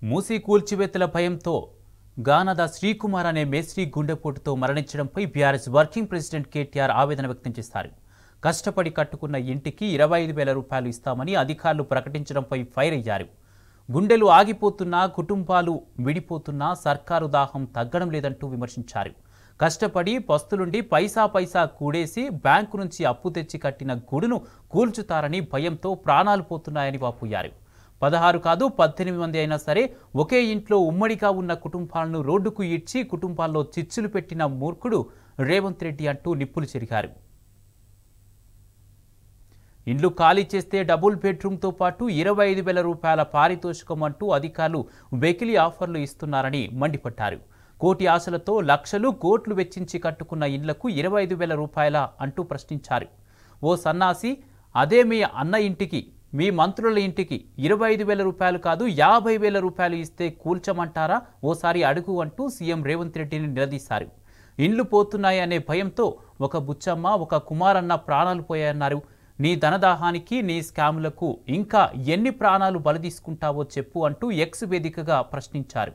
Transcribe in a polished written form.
మూసీ కూల్చివేతల భయంతో గానద శ్రీకుమార్ అనే మేస్త్రీ గుండెపోటుతో మరణించడంపై బీఆర్ఎస్ వర్కింగ్ ప్రెసిడెంట్ కేటీఆర్ ఆవేదన వ్యక్తం చేశారు. కష్టపడి కట్టుకున్న ఇంటికి 25,000 రూపాయలు ఇస్తామని అధికారులు ప్రకటించడంపై ఫైర్ అయ్యారు. గుండెలు ఆగిపోతున్నా, కుటుంబాలు విడిపోతున్నా సర్కారు దాహం తగ్గడం లేదంటూ విమర్శించారు. కష్టపడి పస్తులుండి పైసా కూడేసి బ్యాంకు నుంచి అప్పు తెచ్చి కట్టిన గుడును కూల్చుతారని భయంతో ప్రాణాలు పోతున్నాయని వాపోయారు. 16 కాదు 18 మంది అయినా సరే ఒకే ఇంట్లో ఉమ్మడిగా ఉన్న కుటుంబాలను రోడ్డుకు ఈడ్చి కుటుంబాల్లో చిచ్చులు పెట్టిన మూర్ఖుడు రేవంత్ రెడ్డి అంటూ నిప్పులు చెరిగారు. ఇండ్లు ఖాళీ చేస్తే డబుల్ బెడ్రూమ్తో పాటు 25,000 రూపాయల పారితోషికం అంటూ అధికారులు వెకిలీ ఆఫర్లు ఇస్తున్నారని మండిపడ్డారు. కోటి ఆశలతో లక్షలు కోట్లు వెచ్చించి కట్టుకున్న ఇండ్లకు 25,000 రూపాయల అంటూ ప్రశ్నించారు. ఓ సన్నాసి, అదే మీ అన్న ఇంటికి, మీ మంత్రుల ఇంటికి 25,000 రూపాయలు కాదు 50,000 రూపాయలు ఇస్తే కూల్చమంటారా, ఓసారి అడుగు అంటూ సీఎం రేవంత్ రెడ్డిని నిలదీశారు. ఇండ్లు పోతున్నాయనే భయంతో ఒక బుచ్చమ్మ, ఒక కుమారన్న ప్రాణాలు పోయాయన్నారు. నీ ధనదాహానికి, నీ స్కాములకు ఇంకా ఎన్ని ప్రాణాలు బలి తీసుకుంటావో చెప్పు అంటూ ఎక్స్ వేదికగా ప్రశ్నించారు.